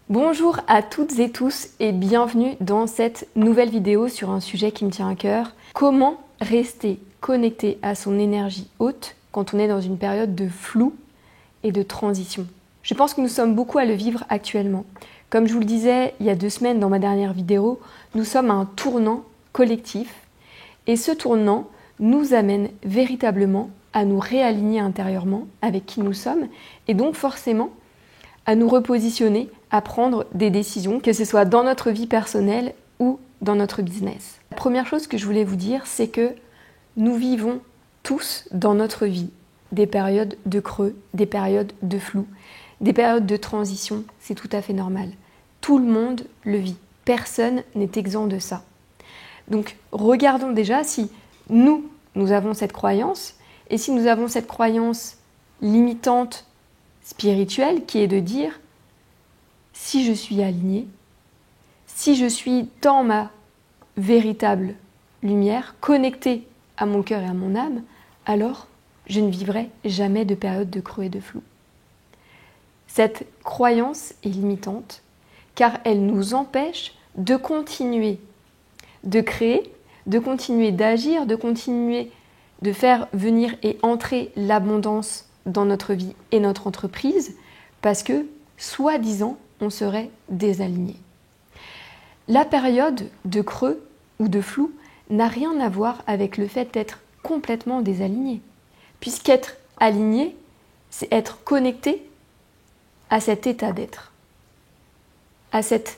Bonjour à toutes et tous et bienvenue dans cette nouvelle vidéo sur un sujet qui me tient à cœur. Comment rester connecté à son énergie haute quand on est dans une période de flou et de transition? Je pense que nous sommes beaucoup à le vivre actuellement. Comme je vous le disais il y a 2 semaines dans ma dernière vidéo, nous sommes à un tournant collectif et ce tournant nous amène véritablement à nous réaligner intérieurement avec qui nous sommes et donc forcément à nous repositionner, à prendre des décisions, que ce soit dans notre vie personnelle ou dans notre business. La première chose que je voulais vous dire, c'est que nous vivons tous dans notre vie des périodes de creux, des périodes de flou, des périodes de transition, c'est tout à fait normal. Tout le monde le vit, personne n'est exempt de ça. Donc regardons déjà si nous avons cette croyance, et si nous avons cette croyance limitante, spirituelle, qui est de dire si je suis alignée, si je suis dans ma véritable lumière, connectée à mon cœur et à mon âme, alors je ne vivrai jamais de période de creux et de flou. Cette croyance est limitante car elle nous empêche de continuer de créer, de continuer d'agir, de continuer de faire venir et entrer l'abondance dans notre vie et notre entreprise parce que, soi-disant, on serait désaligné. La période de creux ou de flou n'a rien à voir avec le fait d'être complètement désaligné, puisqu'être aligné, c'est être connecté à cet état d'être, à cette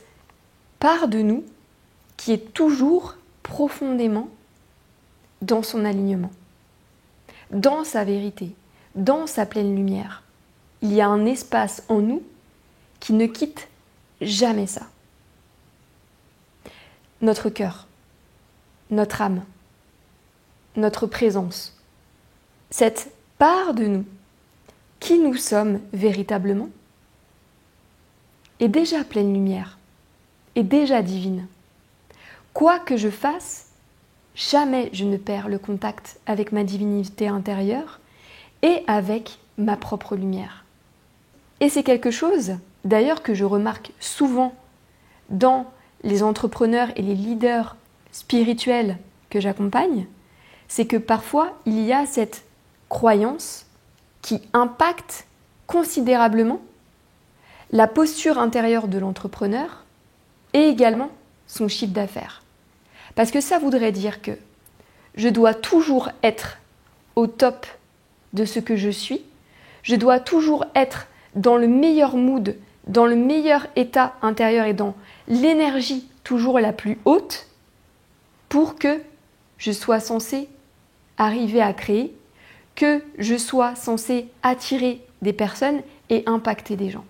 part de nous qui est toujours profondément dans son alignement, dans sa vérité, dans sa pleine lumière. Il y a un espace en nous qui ne quitte jamais ça. Notre cœur, notre âme, notre présence, cette part de nous, qui nous sommes véritablement, est déjà pleine lumière, est déjà divine. Quoi que je fasse, jamais je ne perds le contact avec ma divinité intérieure et avec ma propre lumière. Et c'est quelque chose, d'ailleurs, que je remarque souvent dans les entrepreneurs et les leaders spirituels que j'accompagne, c'est que parfois, il y a cette croyance qui impacte considérablement la posture intérieure de l'entrepreneur et également son chiffre d'affaires. Parce que ça voudrait dire que je dois toujours être au top de ce que je suis, je dois toujours être dans le meilleur mood, dans le meilleur état intérieur et dans l'énergie toujours la plus haute pour que je sois censée arriver à créer, que je sois censée attirer des personnes et impacter des gens.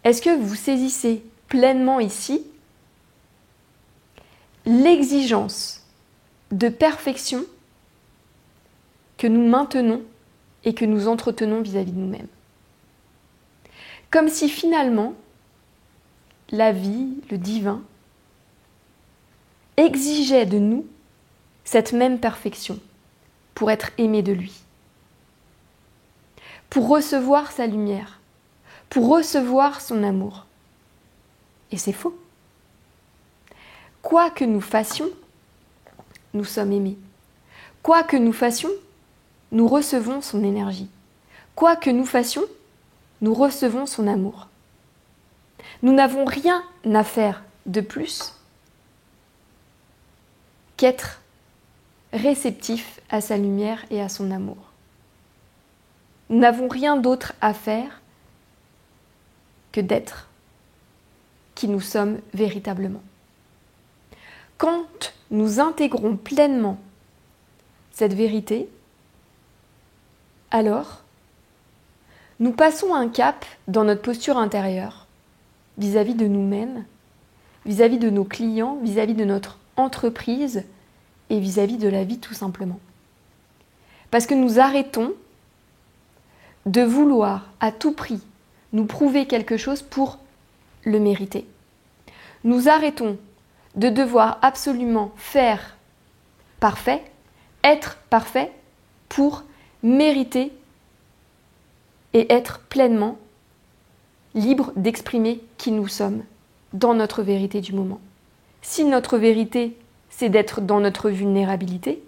Est-ce que vous saisissez pleinement ici l'exigence de perfection que nous maintenons et que nous entretenons vis-à-vis de nous-mêmes? Comme si finalement, la vie, le divin, exigeait de nous cette même perfection pour être aimé de lui, pour recevoir sa lumière, pour recevoir son amour. Et c'est faux. Quoi que nous fassions, nous sommes aimés. Quoi que nous fassions, nous recevons son énergie. Quoi que nous fassions, nous recevons son amour. Nous n'avons rien à faire de plus qu'être réceptif à sa lumière et à son amour. Nous n'avons rien d'autre à faire que d'être qui nous sommes véritablement. Quand nous intégrons pleinement cette vérité, alors nous passons un cap dans notre posture intérieure vis-à-vis de nous-mêmes, vis-à-vis de nos clients, vis-à-vis de notre entreprise et vis-à-vis de la vie tout simplement. Parce que nous arrêtons de vouloir à tout prix nous prouver quelque chose pour le mériter. Nous arrêtons de devoir absolument faire parfait, être parfait pour mériter et être pleinement libres d'exprimer qui nous sommes dans notre vérité du moment. Si notre vérité, c'est d'être dans notre vulnérabilité,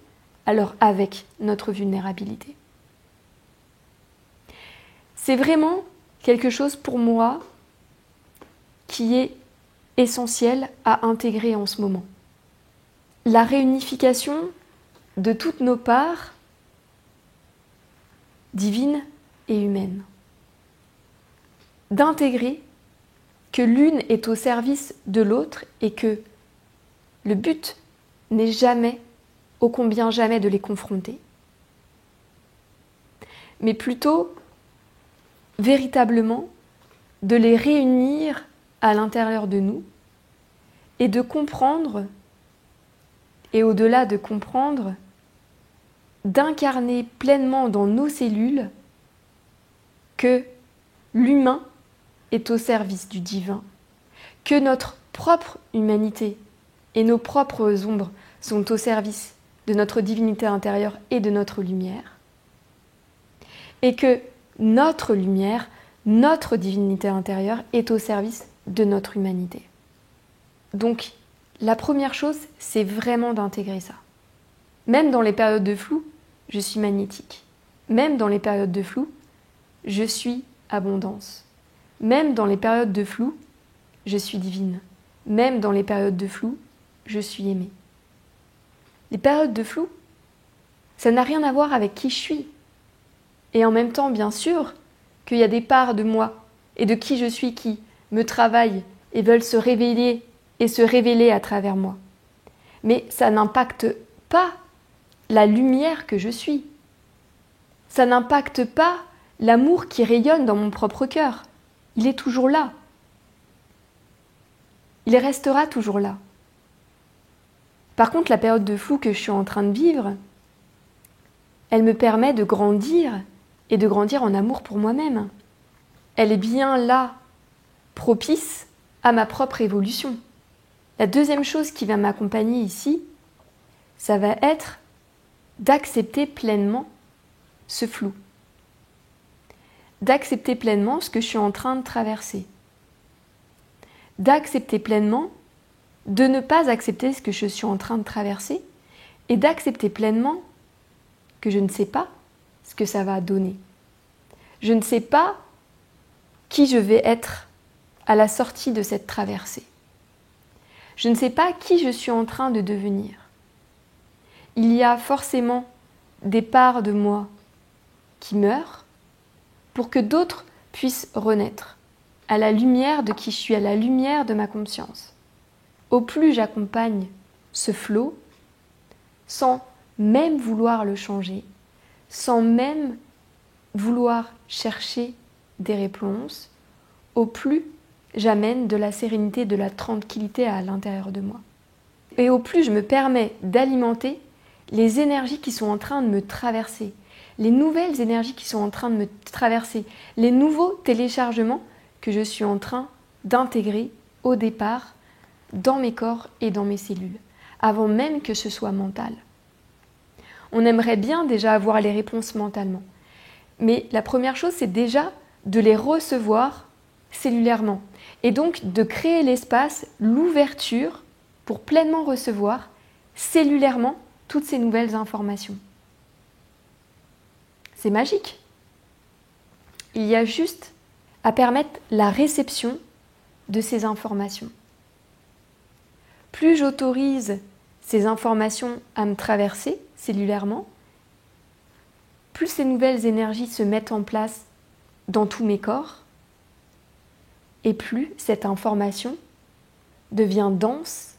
alors avec notre vulnérabilité. C'est vraiment quelque chose pour moi qui est essentiel à intégrer en ce moment. La réunification de toutes nos parts divines et humaines. D'intégrer que l'une est au service de l'autre et que le but n'est jamais, ô combien jamais, de les confronter, mais plutôt véritablement de les réunir à l'intérieur de nous et de comprendre, et au-delà de comprendre, d'incarner pleinement dans nos cellules que l'humain est au service du divin, que notre propre humanité et nos propres ombres sont au service de notre divinité intérieure et de notre lumière, et que notre lumière, notre divinité intérieure est au service de notre humanité. Donc, la première chose, c'est vraiment d'intégrer ça. Même dans les périodes de flou, je suis magnétique. Même dans les périodes de flou, je suis abondance. Même dans les périodes de flou, je suis divine. Même dans les périodes de flou, je suis aimée. Les périodes de flou, ça n'a rien à voir avec qui je suis. Et en même temps, bien sûr, qu'il y a des parts de moi et de qui je suis qui me travaillent et veulent se révéler et se révéler à travers moi. Mais ça n'impacte pas la lumière que je suis. Ça n'impacte pas l'amour qui rayonne dans mon propre cœur. Il est toujours là. Il restera toujours là. Par contre, la période de flou que je suis en train de vivre, elle me permet de grandir et de grandir en amour pour moi-même. Elle est bien là, propice à ma propre évolution. La deuxième chose qui va m'accompagner ici, ça va être d'accepter pleinement ce flou. D'accepter pleinement ce que je suis en train de traverser. D'accepter pleinement de ne pas accepter ce que je suis en train de traverser et d'accepter pleinement que je ne sais pas ce que ça va donner. Je ne sais pas qui je vais être à la sortie de cette traversée. Je ne sais pas qui je suis en train de devenir. Il y a forcément des parts de moi qui meurent pour que d'autres puissent renaître à la lumière de qui je suis, à la lumière de ma conscience. Au plus j'accompagne ce flot, sans même vouloir le changer, sans même vouloir chercher des réponses, au plus j'amène de la sérénité, de la tranquillité à l'intérieur de moi. Et au plus je me permets d'alimenter les énergies qui sont en train de me traverser, les nouvelles énergies qui sont en train de me traverser, les nouveaux téléchargements que je suis en train d'intégrer au départ dans mes corps et dans mes cellules, avant même que ce soit mental. On aimerait bien déjà avoir les réponses mentalement, mais la première chose, c'est déjà de les recevoir cellulairement, et donc de créer l'espace, l'ouverture pour pleinement recevoir cellulairement toutes ces nouvelles informations. C'est magique. Il y a juste à permettre la réception de ces informations. Plus j'autorise ces informations à me traverser cellulairement, plus ces nouvelles énergies se mettent en place dans tous mes corps, et plus cette information devient dense,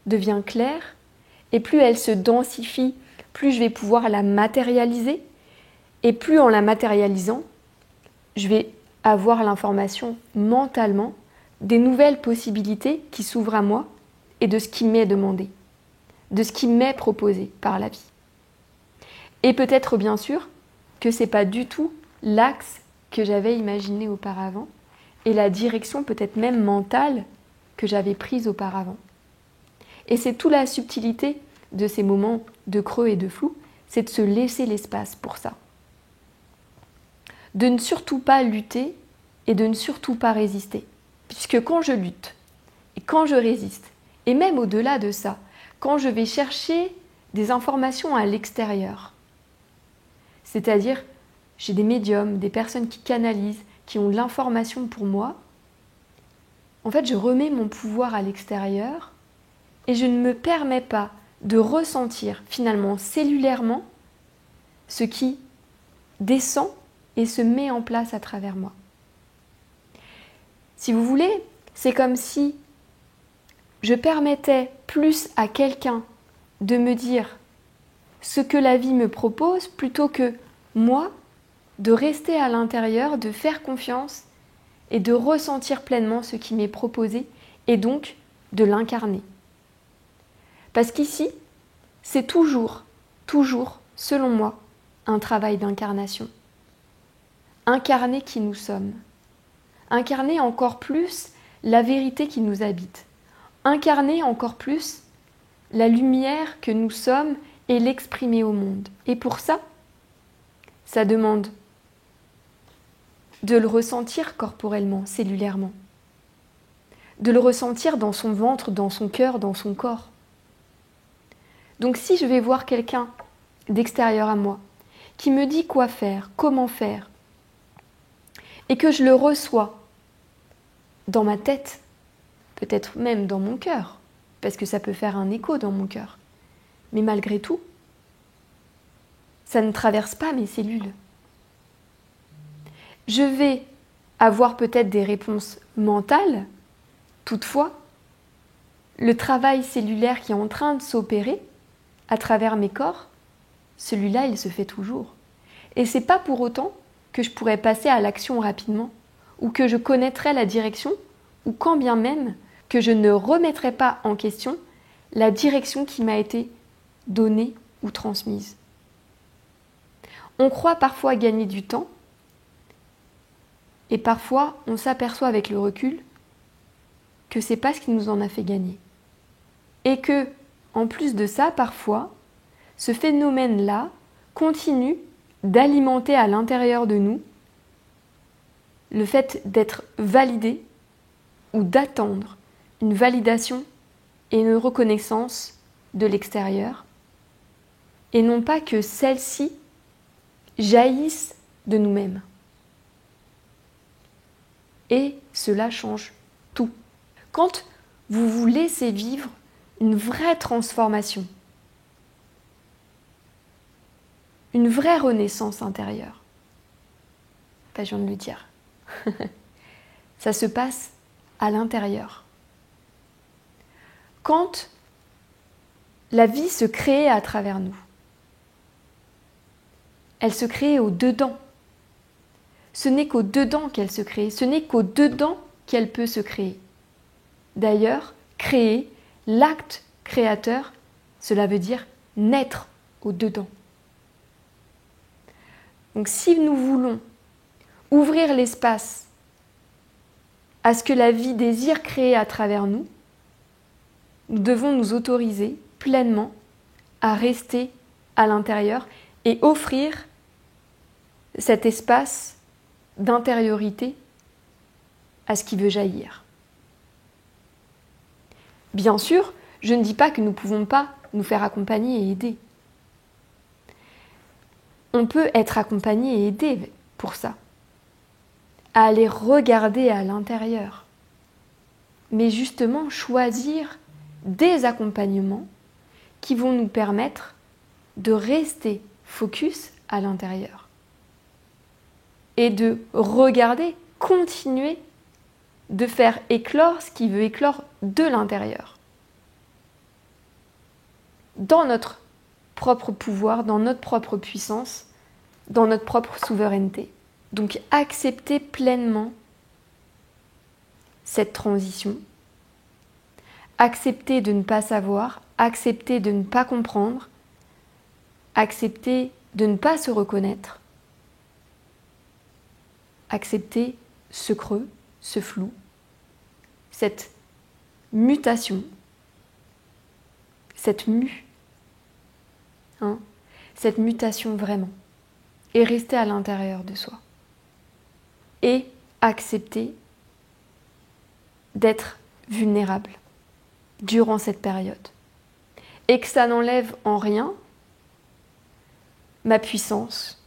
devient claire, et plus elle se densifie, plus je vais pouvoir la matérialiser, et plus en la matérialisant, je vais avoir l'information mentalement des nouvelles possibilités qui s'ouvrent à moi et de ce qui m'est demandé, de ce qui m'est proposé par la vie. Et peut-être bien sûr que ce n'est pas du tout l'axe que j'avais imaginé auparavant et la direction peut-être même mentale que j'avais prise auparavant. Et c'est toute la subtilité de ces moments de creux et de flou, c'est de se laisser l'espace pour ça. De ne surtout pas lutter et de ne surtout pas résister. Puisque quand je lutte, et quand je résiste, et même au-delà de ça, quand je vais chercher des informations à l'extérieur, c'est-à-dire j'ai des médiums, des personnes qui canalisent, qui ont de l'information pour moi, en fait je remets mon pouvoir à l'extérieur et je ne me permets pas de ressentir finalement cellulairement ce qui descend et se met en place à travers moi. Si vous voulez, c'est comme si je permettais plus à quelqu'un de me dire ce que la vie me propose plutôt que moi de rester à l'intérieur, de faire confiance et de ressentir pleinement ce qui m'est proposé et donc de l'incarner. Parce qu'ici, c'est toujours, selon moi, un travail d'incarnation. Incarner qui nous sommes. Incarner encore plus la vérité qui nous habite. Incarner encore plus la lumière que nous sommes et l'exprimer au monde. Et pour ça, ça demande de le ressentir corporellement, cellulairement. De le ressentir dans son ventre, dans son cœur, dans son corps. Donc si je vais voir quelqu'un d'extérieur à moi, qui me dit quoi faire, comment faire, et que je le reçois dans ma tête, peut-être même dans mon cœur, parce que ça peut faire un écho dans mon cœur, mais malgré tout, ça ne traverse pas mes cellules. Je vais avoir peut-être des réponses mentales, toutefois, le travail cellulaire qui est en train de s'opérer à travers mes corps, celui-là, il se fait toujours. Et c'est pas pour autant que je pourrais passer à l'action rapidement, ou que je connaîtrais la direction, ou quand bien même que je ne remettrais pas en question la direction qui m'a été donnée ou transmise. On croit parfois gagner du temps, et parfois on s'aperçoit avec le recul que c'est pas ce qui nous en a fait gagner. Et que, en plus de ça, parfois, ce phénomène-là continue d'alimenter à l'intérieur de nous le fait d'être validé ou d'attendre une validation et une reconnaissance de l'extérieur, et non pas que celles-ci jaillissent de nous-mêmes. Et cela change tout. Quand vous vous laissez vivre une vraie transformation, une vraie renaissance intérieure, je viens de le dire, ça se passe à l'intérieur. Quand la vie se crée à travers nous, elle se crée au dedans. Ce n'est qu'au dedans qu'elle se crée, ce n'est qu'au dedans qu'elle peut se créer. D'ailleurs, créer, l'acte créateur, cela veut dire naître au dedans. Donc si nous voulons ouvrir l'espace à ce que la vie désire créer à travers nous, nous devons nous autoriser pleinement à rester à l'intérieur et offrir cet espace d'intériorité à ce qui veut jaillir. Bien sûr, je ne dis pas que nous ne pouvons pas nous faire accompagner et aider. On peut être accompagné et aidé pour ça, à aller regarder à l'intérieur, mais justement choisir des accompagnements qui vont nous permettre de rester focus à l'intérieur et de regarder, continuer de faire éclore ce qui veut éclore de l'intérieur, dans notre propre pouvoir, dans notre propre puissance, dans notre propre souveraineté. Donc accepter pleinement cette transition, accepter de ne pas savoir, accepter de ne pas comprendre, accepter de ne pas se reconnaître, accepter ce creux, ce flou, cette mutation, cette cette mutation vraiment, et rester à l'intérieur de soi. Et accepter d'être vulnérable durant cette période. Et que ça n'enlève en rien ma puissance,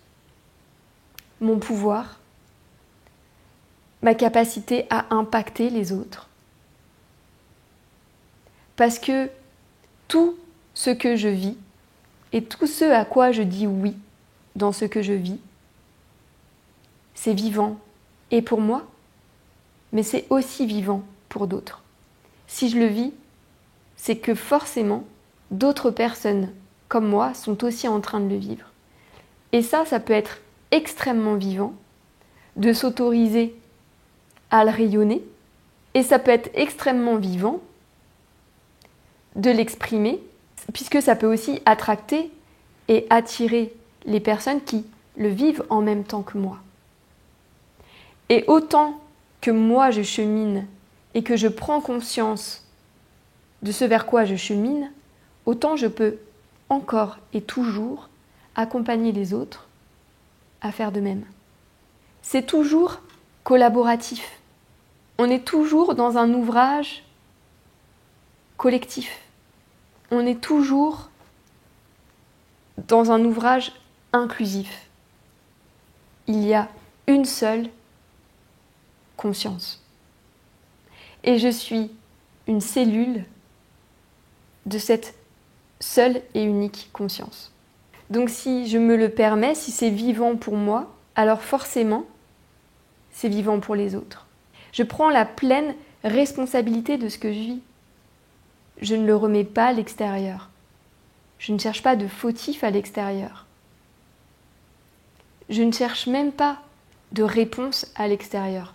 mon pouvoir, ma capacité à impacter les autres. Parce que tout ce que je vis et tout ce à quoi je dis oui dans ce que je vis, c'est vivant et pour moi, mais c'est aussi vivant pour d'autres. Si je le vis, c'est que forcément, d'autres personnes comme moi sont aussi en train de le vivre. Et ça peut être extrêmement vivant de s'autoriser à le rayonner, et ça peut être extrêmement vivant de l'exprimer, puisque ça peut aussi attracter et attirer les personnes qui le vivent en même temps que moi. Et autant que moi je chemine et que je prends conscience de ce vers quoi je chemine, autant je peux encore et toujours accompagner les autres à faire de même. C'est toujours collaboratif. On est toujours dans un ouvrage collectif. On est toujours dans un ouvrage inclusif. Il y a une seule conscience. Et je suis une cellule de cette seule et unique conscience. Donc si je me le permets, si c'est vivant pour moi, alors forcément, c'est vivant pour les autres. Je prends la pleine responsabilité de ce que je vis. Je ne le remets pas à l'extérieur. Je ne cherche pas de fautif à l'extérieur. Je ne cherche même pas de réponse à l'extérieur.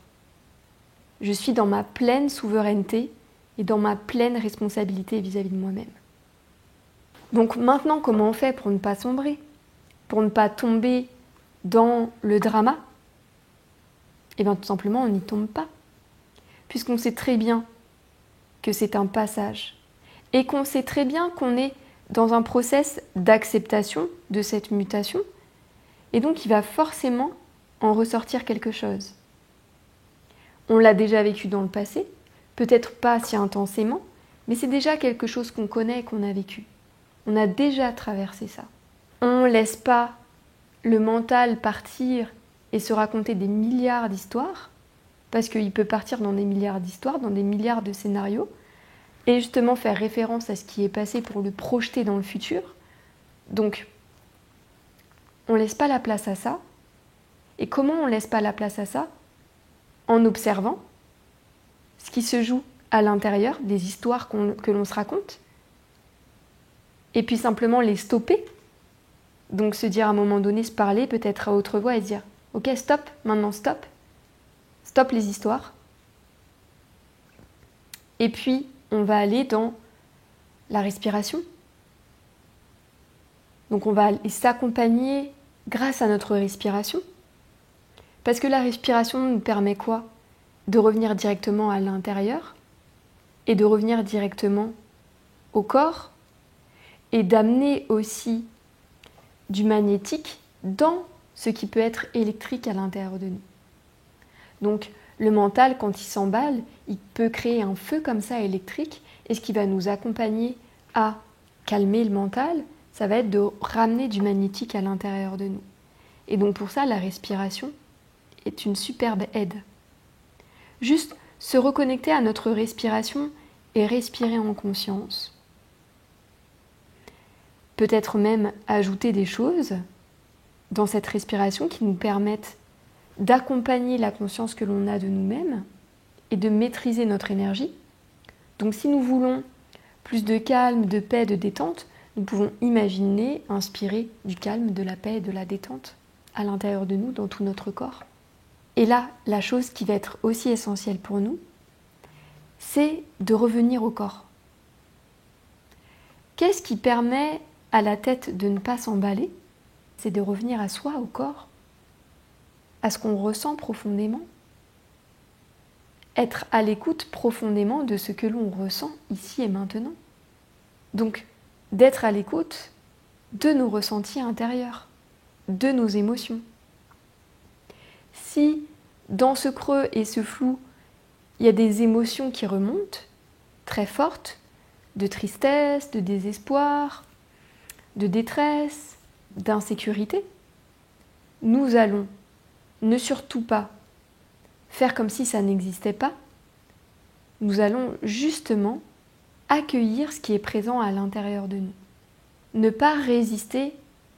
Je suis dans ma pleine souveraineté et dans ma pleine responsabilité vis-à-vis de moi-même. Donc maintenant, comment on fait pour ne pas sombrer, pour ne pas tomber dans le drama? Eh bien tout simplement, on n'y tombe pas. Puisqu'on sait très bien que c'est un passage et qu'on sait très bien qu'on est dans un process d'acceptation de cette mutation, et donc il va forcément en ressortir quelque chose. On l'a déjà vécu dans le passé, peut-être pas si intensément, mais c'est déjà quelque chose qu'on connaît et qu'on a vécu. On a déjà traversé ça. On ne laisse pas le mental partir et se raconter des milliards d'histoires, parce qu'il peut partir dans des milliards d'histoires, dans des milliards de scénarios, et justement faire référence à ce qui est passé pour le projeter dans le futur. Donc, on ne laisse pas la place à ça. Et comment on ne laisse pas la place à ça? En observant ce qui se joue à l'intérieur des histoires que l'on se raconte, et puis simplement les stopper. Donc se dire à un moment donné, se parler peut-être à haute voix et se dire « Ok, stop, maintenant stop. Stop les histoires. » Et puis, on va aller dans la respiration. Donc on va aller s'accompagner grâce à notre respiration. Parce que la respiration nous permet quoi? De revenir directement à l'intérieur et de revenir directement au corps et d'amener aussi du magnétique dans ce qui peut être électrique à l'intérieur de nous. Donc le mental, quand il s'emballe, il peut créer un feu comme ça électrique, et ce qui va nous accompagner à calmer le mental, ça va être de ramener du magnétique à l'intérieur de nous. Et donc pour ça, la respiration est une superbe aide. Juste se reconnecter à notre respiration et respirer en conscience. Peut-être même ajouter des choses dans cette respiration qui nous permettent d'accompagner la conscience que l'on a de nous-mêmes et de maîtriser notre énergie. Donc si nous voulons plus de calme, de paix, de détente, nous pouvons imaginer, inspirer du calme, de la paix et de la détente à l'intérieur de nous, dans tout notre corps. Et là, la chose qui va être aussi essentielle pour nous, c'est de revenir au corps. Qu'est-ce qui permet à la tête de ne pas s'emballer? C'est de revenir à soi, au corps, à ce qu'on ressent profondément. Être à l'écoute profondément de ce que l'on ressent ici et maintenant. Donc, d'être à l'écoute de nos ressentis intérieurs, de nos émotions. Si dans ce creux et ce flou, il y a des émotions qui remontent, très fortes, de tristesse, de désespoir, de détresse, d'insécurité. Nous allons ne surtout pas faire comme si ça n'existait pas. Nous allons justement accueillir ce qui est présent à l'intérieur de nous. Ne pas résister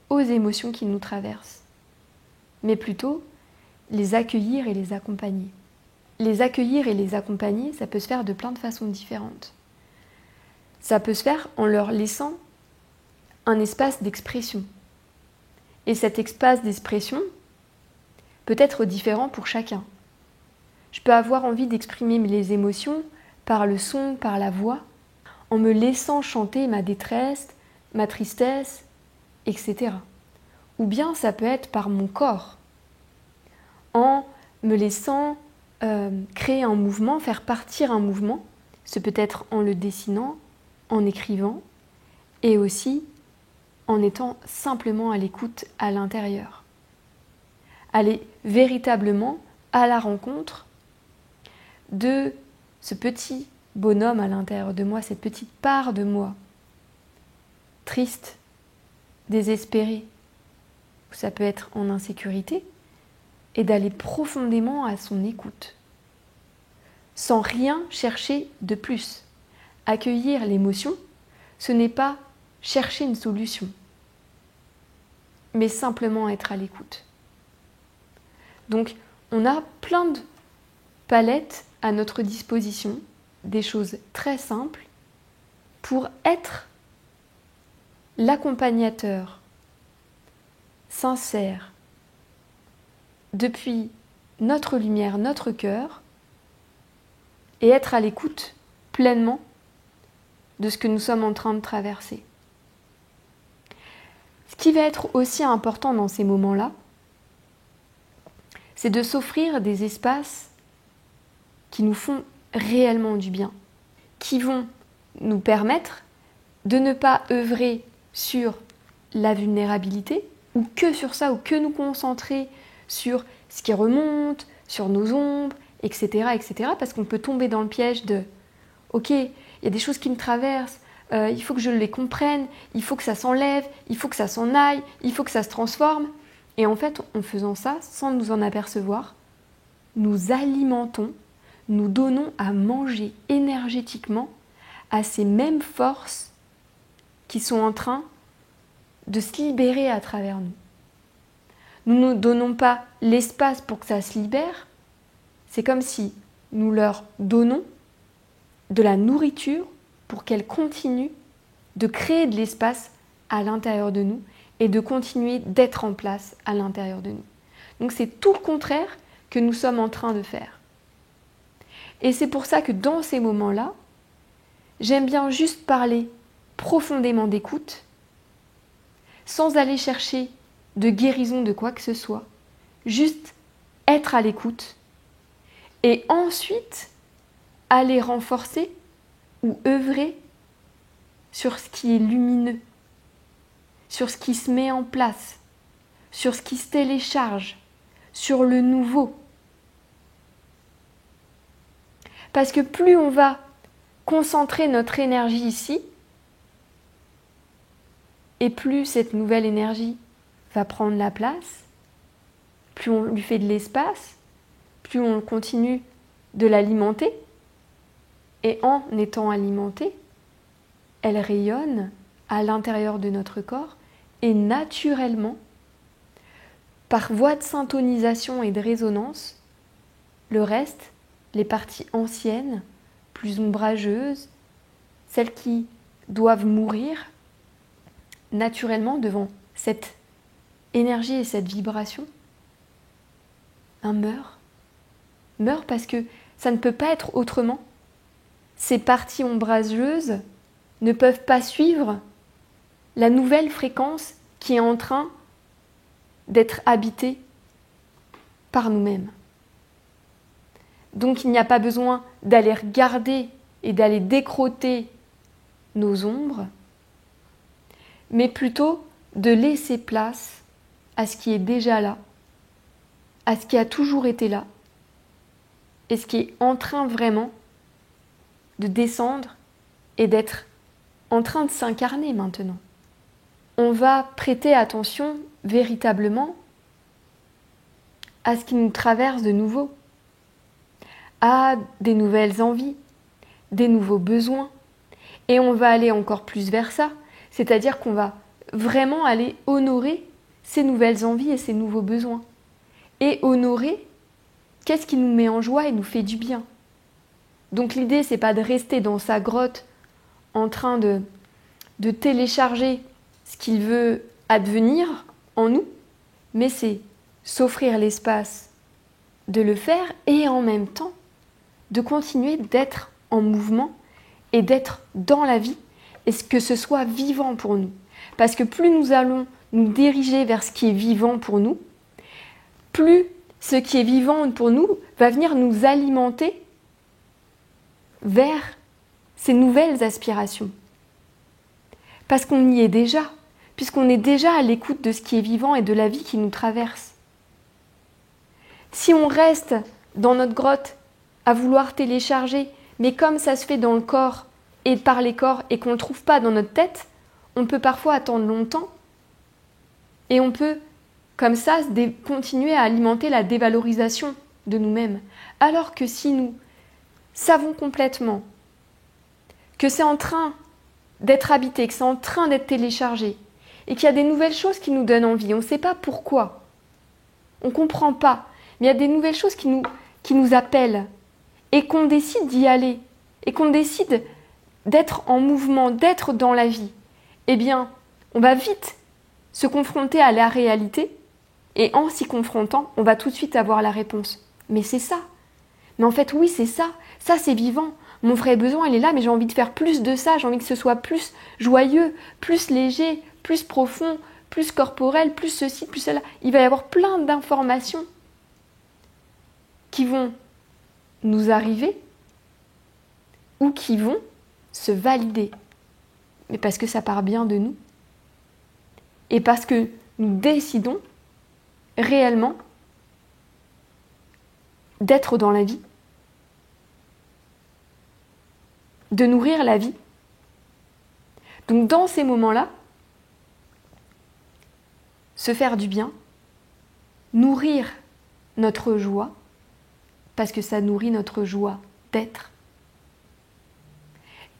aux émotions qui nous traversent, mais plutôt les accueillir et les accompagner. Les accueillir et les accompagner, ça peut se faire de plein de façons différentes. Ça peut se faire en leur laissant un espace d'expression. Et cet espace d'expression peut être différent pour chacun. Je peux avoir envie d'exprimer les émotions par le son, par la voix, en me laissant chanter ma détresse, ma tristesse, etc. Ou bien ça peut être par mon corps, en me laissant créer un mouvement, faire partir un mouvement. Ce peut être en le dessinant, en écrivant, et aussi en étant simplement à l'écoute à l'intérieur. Aller véritablement à la rencontre de ce petit bonhomme à l'intérieur de moi, cette petite part de moi, triste, désespérée, ou ça peut être en insécurité, et d'aller profondément à son écoute, sans rien chercher de plus. Accueillir l'émotion, ce n'est pas chercher une solution, mais simplement être à l'écoute. Donc, on a plein de palettes à notre disposition, des choses très simples, pour être l'accompagnateur sincère depuis notre lumière, notre cœur, et être à l'écoute pleinement de ce que nous sommes en train de traverser. Ce qui va être aussi important dans ces moments-là, c'est de s'offrir des espaces qui nous font réellement du bien, qui vont nous permettre de ne pas œuvrer sur la vulnérabilité, ou que sur ça, ou que nous concentrer sur ce qui remonte, sur nos ombres, etc., etc., parce qu'on peut tomber dans le piège de « Ok, il y a des choses qui me traversent, il faut que je les comprenne, il faut que ça s'enlève, il faut que ça s'en aille, il faut que ça se transforme. » Et en fait, en faisant ça, sans nous en apercevoir, nous alimentons, nous donnons à manger énergétiquement à ces mêmes forces qui sont en train de se libérer à travers nous. Nous ne donnons pas l'espace pour que ça se libère, c'est comme si nous leur donnons de la nourriture pour qu'elles continuent de créer de l'espace à l'intérieur de nous et de continuer d'être en place à l'intérieur de nous. Donc c'est tout le contraire que nous sommes en train de faire. Et c'est pour ça que dans ces moments-là, j'aime bien juste parler profondément d'écoute, sans aller chercher de guérison de quoi que ce soit, juste être à l'écoute, et ensuite aller renforcer ou œuvrer sur ce qui est lumineux, sur ce qui se met en place, sur ce qui se télécharge, sur le nouveau. Parce que plus on va concentrer notre énergie ici, et plus cette nouvelle énergie va prendre la place, plus on lui fait de l'espace, plus on continue de l'alimenter, et en étant alimentée, elle rayonne à l'intérieur de notre corps, et naturellement, par voie de syntonisation et de résonance, le reste, les parties anciennes, plus ombrageuses, celles qui doivent mourir, naturellement devant cette énergie et cette vibration, meurt parce que ça ne peut pas être autrement. Ces parties ombrageuses ne peuvent pas suivre la nouvelle fréquence qui est en train d'être habitée par nous-mêmes. Donc il n'y a pas besoin d'aller regarder et d'aller décroter nos ombres, mais plutôt de laisser place à ce qui est déjà là, à ce qui a toujours été là, et ce qui est en train vraiment de descendre et d'être en train de s'incarner maintenant. On va prêter attention véritablement à ce qui nous traverse de nouveau, à des nouvelles envies, des nouveaux besoins, et on va aller encore plus vers ça, c'est-à-dire qu'on va vraiment aller honorer ces nouvelles envies et ces nouveaux besoins. Et honorer, qu'est-ce qui nous met en joie et nous fait du bien. Donc l'idée, c'est pas de rester dans sa grotte en train de télécharger ce qu'il veut advenir en nous, mais c'est s'offrir l'espace de le faire et en même temps de continuer d'être en mouvement et d'être dans la vie et que ce soit vivant pour nous. Parce que plus nous allons nous diriger vers ce qui est vivant pour nous, plus ce qui est vivant pour nous va venir nous alimenter vers ces nouvelles aspirations. Parce qu'on y est déjà, puisqu'on est déjà à l'écoute de ce qui est vivant et de la vie qui nous traverse. Si on reste dans notre grotte à vouloir télécharger, mais comme ça se fait dans le corps et par les corps et qu'on ne le trouve pas dans notre tête, on peut parfois attendre longtemps et on peut, comme ça, continuer à alimenter la dévalorisation de nous-mêmes. Alors que si nous savons complètement que c'est en train d'être habité, que c'est en train d'être téléchargé et qu'il y a des nouvelles choses qui nous donnent envie, on ne sait pas pourquoi, on ne comprend pas, mais il y a des nouvelles choses qui nous appellent et qu'on décide d'y aller et qu'on décide d'être en mouvement, d'être dans la vie, eh bien, on va vite se confronter à la réalité et en s'y confrontant, on va tout de suite avoir la réponse. Mais c'est ça. Mais en fait, oui, c'est ça. Ça, c'est vivant. Mon vrai besoin, il est là, mais j'ai envie de faire plus de ça. J'ai envie que ce soit plus joyeux, plus léger, plus profond, plus corporel, plus ceci, plus cela. Il va y avoir plein d'informations qui vont nous arriver ou qui vont se valider. Mais parce que ça part bien de nous. Et parce que nous décidons réellement d'être dans la vie, de nourrir la vie. Donc dans ces moments-là, se faire du bien, nourrir notre joie, parce que ça nourrit notre joie d'être.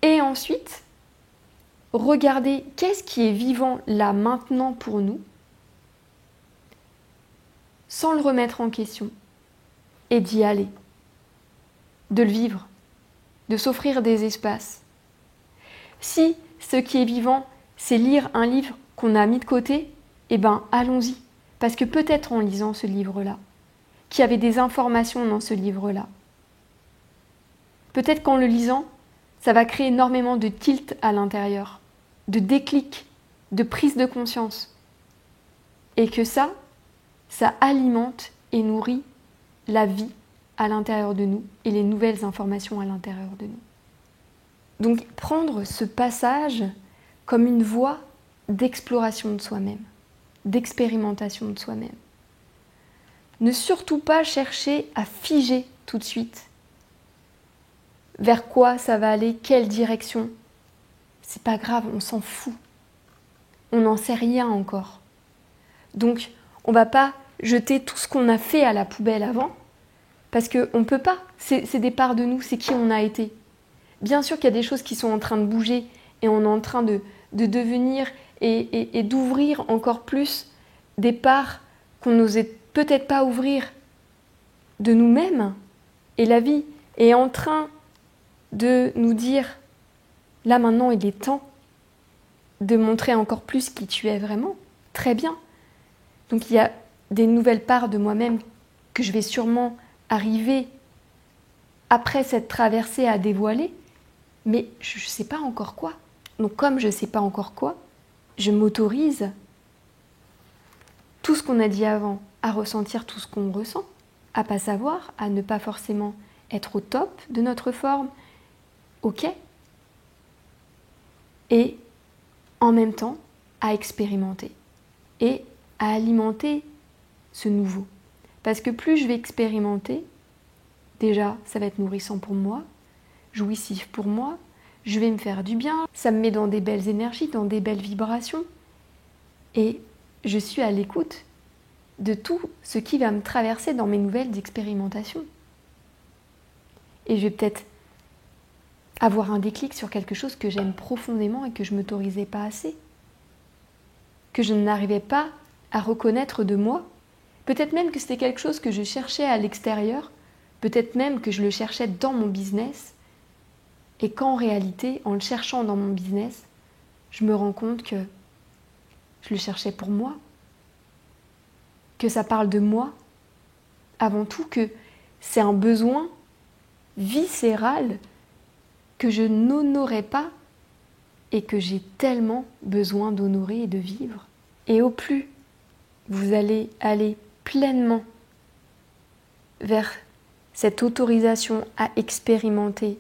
Et ensuite, regarder qu'est-ce qui est vivant là maintenant pour nous, sans le remettre en question, et d'y aller, de le vivre, de s'offrir des espaces. Si ce qui est vivant, c'est lire un livre qu'on a mis de côté, eh bien allons-y, parce que peut-être en lisant ce livre-là, qu'il y avait des informations dans ce livre-là. Peut-être qu'en le lisant, ça va créer énormément de tilt à l'intérieur, de déclic, de prise de conscience. Et que ça alimente et nourrit la vie à l'intérieur de nous et les nouvelles informations à l'intérieur de nous. Donc prendre ce passage comme une voie d'exploration de soi-même, d'expérimentation de soi-même. Ne surtout pas chercher à figer tout de suite vers quoi ça va aller, quelle direction. C'est pas grave, on s'en fout. On n'en sait rien encore. Donc, on va pas jeter tout ce qu'on a fait à la poubelle avant, parce qu'on ne peut pas. C'est des parts de nous, c'est qui on a été. Bien sûr qu'il y a des choses qui sont en train de bouger et on est en train de devenir et d'ouvrir encore plus des parts qu'on n'osait peut-être pas ouvrir de nous-mêmes. Et la vie est en train de nous dire, là maintenant il est temps de montrer encore plus qui tu es vraiment. Très bien. Donc il y a des nouvelles parts de moi-même que je vais sûrement arriver après cette traversée à dévoiler, mais je ne sais pas encore quoi. Donc comme je ne sais pas encore quoi, je m'autorise tout ce qu'on a dit avant, à ressentir tout ce qu'on ressent, à pas savoir, à ne pas forcément être au top de notre forme, ok, et en même temps à expérimenter et à alimenter ce nouveau. Parce que plus je vais expérimenter, Déjà, ça va être nourrissant pour moi, jouissif pour moi, je vais me faire du bien, ça me met dans des belles énergies, dans des belles vibrations. Et je suis à l'écoute de tout ce qui va me traverser dans mes nouvelles expérimentations. Et je vais peut-être avoir un déclic sur quelque chose que j'aime profondément et que je ne m'autorisais pas assez, que je n'arrivais pas à reconnaître de moi. Peut-être même que c'était quelque chose que je cherchais à l'extérieur, peut-être même que je le cherchais dans mon business, et qu'en réalité, en le cherchant dans mon business, je me rends compte que je le cherchais pour moi, que ça parle de moi, avant tout, que c'est un besoin viscéral que je n'honorais pas et que j'ai tellement besoin d'honorer et de vivre. Et au plus vous allez aller pleinement vers cette autorisation à expérimenter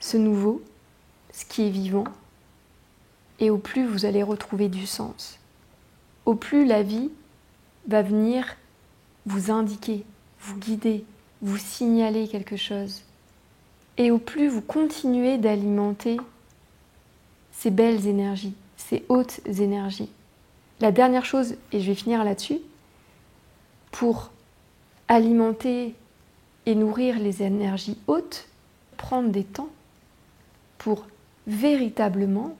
ce nouveau, ce qui est vivant, et au plus vous allez retrouver du sens. Au plus la vie va venir vous indiquer, vous guider, vous signaler quelque chose. Et au plus vous continuez d'alimenter ces belles énergies, ces hautes énergies. La dernière chose, et je vais finir là-dessus, pour alimenter et nourrir les énergies hautes, prendre des temps pour véritablement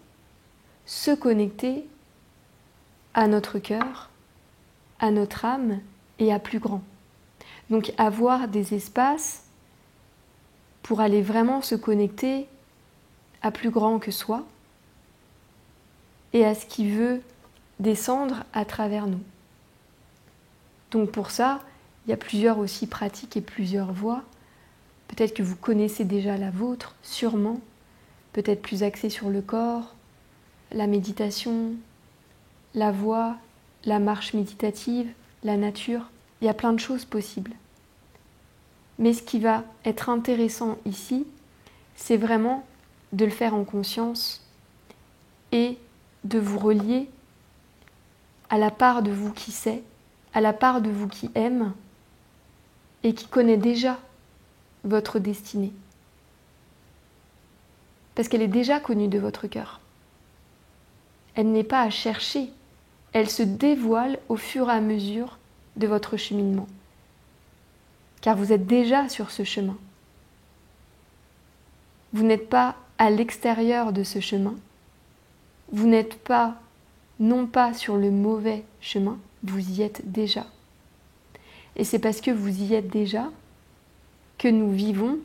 se connecter à notre cœur, à notre âme et à plus grand. Donc avoir des espaces pour aller vraiment se connecter à plus grand que soi et à ce qui veut descendre à travers nous. Donc pour ça, il y a plusieurs aussi pratiques et plusieurs voies. Peut-être que vous connaissez déjà la vôtre, sûrement, peut-être plus axée sur le corps, la méditation, la voix, la marche méditative, la nature. Il y a plein de choses possibles. Mais ce qui va être intéressant ici, c'est vraiment de le faire en conscience et de vous relier à la part de vous qui sait, à la part de vous qui aime et qui connaît déjà votre destinée. Parce qu'elle est déjà connue de votre cœur. Elle n'est pas à chercher, elle se dévoile au fur et à mesure de votre cheminement. Car vous êtes déjà sur ce chemin. Vous n'êtes pas à l'extérieur de ce chemin. Vous n'êtes pas, non pas sur le mauvais chemin, vous y êtes déjà. Et c'est parce que vous y êtes déjà que nous vivons,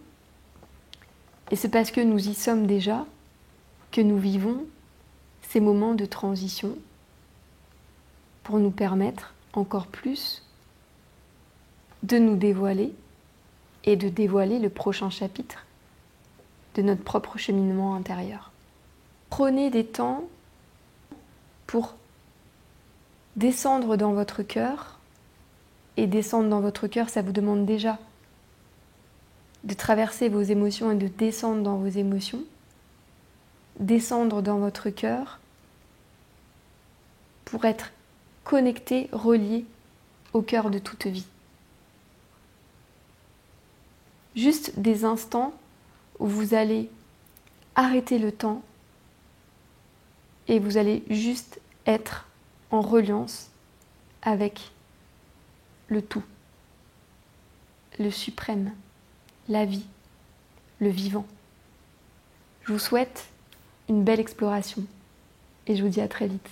et c'est parce que nous y sommes déjà que nous vivons ces moments de transition pour nous permettre encore plus de nous dévoiler et de dévoiler le prochain chapitre de notre propre cheminement intérieur. Prenez des temps pour descendre dans votre cœur, et descendre dans votre cœur, ça vous demande déjà de traverser vos émotions et de descendre dans vos émotions, descendre dans votre cœur pour être connecté, relié au cœur de toute vie. Juste des instants où vous allez arrêter le temps et vous allez juste être en reliance avec le tout, le suprême, la vie, le vivant. Je vous souhaite une belle exploration et je vous dis à très vite.